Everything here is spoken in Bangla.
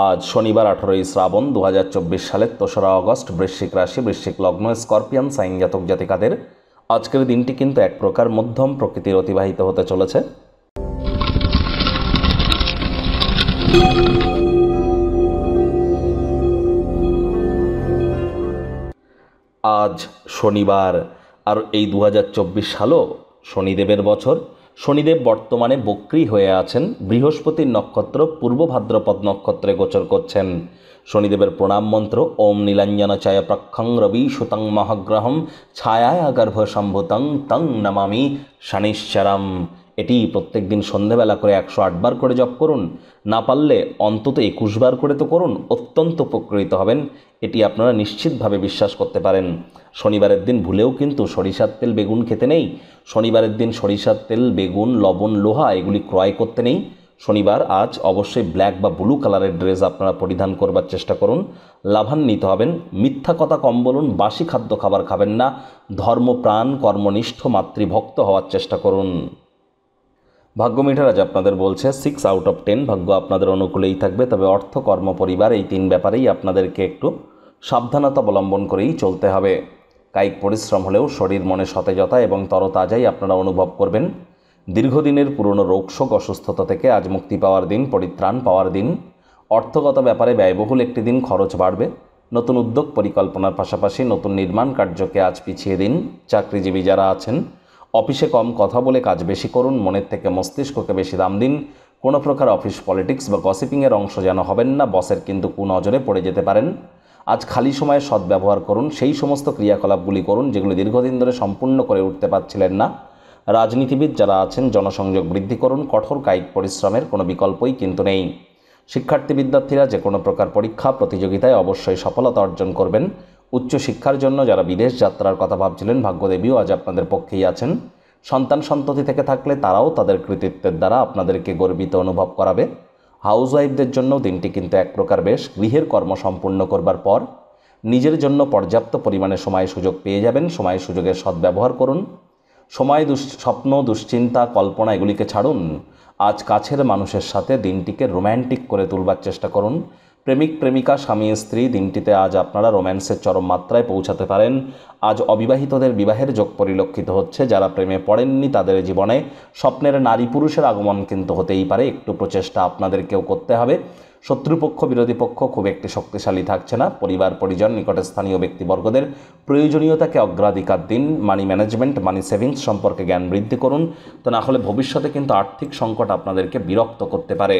আজ শনিবার 18ই শ্রাবণ 2024 সালের 3রা আগস্ট। বৃশ্চিক রাশি, বৃশ্চিক লগ্ন, স্করপিয়ান সাইন জাতক জাতিকাদের আজকের দিনটি কিন্তু এক প্রকার মধ্যম প্রকৃতির অতিবাহিত হতে চলেছে। আজ শনিবার, আর এই 2024 সালও শনিদেবের বছর। শনিদেব বর্তমানে বক্রী হয়ে আছেন, বৃহস্পতির নক্ষত্র পূর্ব ভাদ্রপদ নক্ষত্রে গোচর করছেন। শনিদেবের প্রণাম মন্ত্র ওম নীলাঞ্জন চায় প্রক্ষং রবি সুতং মহাগ্রহম ছায়ায় গর্ভ সম্ভুতং তং নমামি শনিশ্চরম। এটি প্রত্যেক দিন সন্ধ্যেবেলা করে 108 বার করে জপ করুন, না পারলে অন্তত 21 বার করে তো করুন, অত্যন্ত উপকৃত হবেন, এটি আপনারা নিশ্চিতভাবে বিশ্বাস করতে পারেন। শনিবারের দিন ভুলেও কিন্তু সরিষার তেল বেগুন খেতে নেই। শনিবারের দিন সরিষার তেল, বেগুন, লবণ, লোহা এগুলি ক্রয় করতে নেই। শনিবার আজ অবশ্যই ব্ল্যাক বা ব্লু কালারের ড্রেস আপনারা পরিধান করবার চেষ্টা করুন, লাভান্বিত হবেন। মিথ্যা কথা কম বলুন, বাসি খাদ্য খাবার খাবেন না, ধর্মপ্রাণ কর্মনিষ্ঠ মাতৃভক্ত হওয়ার চেষ্টা করুন। ভাগ্য মিটার আজ আপনাদের বলছে 6 আউট অফ 10, ভাগ্য আপনাদের অনুকূলেই থাকবে। তবে অর্থ, কর্ম, পরিবার এই 3 ব্যাপারেই আপনাদেরকে একটু সাবধানতা অবলম্বন করেই চলতে হবে। কায়িক পরিশ্রম হলেও শরীর মনে সতেজতা এবং তরতাজাই আপনারা অনুভব করবেন। দীর্ঘদিনের পুরনো রোগশোক, অসুস্থতা থেকে আজ মুক্তি পাওয়ার দিন, পরিত্রাণ পাওয়ার দিন। অর্থগত ব্যাপারে ব্যয়বহুল একটি দিন, খরচ বাড়বে। নতুন উদ্যোগ পরিকল্পনার পাশাপাশি নতুন নির্মাণ কার্যকে আজ পিছিয়ে দিন। চাকরিজীবী যারা আছেন, অফিসে কম কথা বলে কাজ বেশি করুন, মনের থেকে মস্তিষ্ককে বেশি দাম দিন। কোনো প্রকার অফিস পলিটিক্স বা গসিপিংয়ের অংশ যেন হবেন না, বসের কিন্তু কুনজরে পড়ে যেতে পারেন। আজ খালি সময়ে সদ্ব্যবহার করুন, সেই সমস্ত ক্রিয়াকলাপগুলি করুন যেগুলি দীর্ঘদিন ধরে সম্পূর্ণ করে উঠতে পারছিলেন না। রাজনীতিবিদ যারা আছেন, জনসংযোগ বৃদ্ধি করুন, কঠোর কায়িক পরিশ্রমের কোনো বিকল্পই কিন্তু নেই। শিক্ষার্থী বিদ্যার্থীরা যে কোনো প্রকার পরীক্ষা প্রতিযোগিতায় অবশ্যই সফলতা অর্জন করবেন। উচ্চশিক্ষার জন্য যারা বিদেশ যাত্রার কথা ভাবছিলেন, ভাগ্যদেবীও আজ আপনাদের পক্ষেই আছেন। সন্তান সন্ততি থেকে থাকলে তারাও তাদের কৃতিত্বের দ্বারা আপনাদেরকে গর্বিত অনুভব করাবে। হাউসওয়াইফদের জন্য দিনটি কিন্তু এক প্রকার বেশ। গৃহের কর্ম সম্পূর্ণ করবার পর নিজের জন্য পর্যাপ্ত পরিমাণে সময় সুযোগ পেয়ে যাবেন। সময় সুযোগের সদ্ব্যবহার করুন। সময় স্বপ্ন, দুশ্চিন্তা, কল্পনা এগুলিকে ছাড়ুন। আজ কাছের মানুষের সাথে দিনটিকে রোম্যান্টিক করে তুলবার চেষ্টা করুন। প্রেমিক প্রেমিকা, স্বামী স্ত্রী, দিনটিতে আজ আপনারা রোম্যান্সের চরম মাত্রায় পৌঁছাতে পারেন। আজ অবিবাহিতদের বিবাহের যোগ পরিলক্ষিত হচ্ছে। যারা প্রেমে পড়েননি তাদের জীবনে স্বপ্নের নারী পুরুষের আগমন কিন্তু হতেই পারে। একটু প্রচেষ্টা আপনাদেরকেও করতে হবে। শত্রুপক্ষ, বিরোধী পক্ষ খুব একটি শক্তিশালী থাকছে না। পরিবার, পরিজন, নিকটে স্থানীয় ব্যক্তিবর্গদের প্রয়োজনীয়তাকে অগ্রাধিকার দিন। মানি ম্যানেজমেন্ট, মানি সেভিংস সম্পর্কে জ্ঞান বৃদ্ধি করুন, তো না হলে ভবিষ্যতে কিন্তু আর্থিক সংকট আপনাদেরকে বিরক্ত করতে পারে।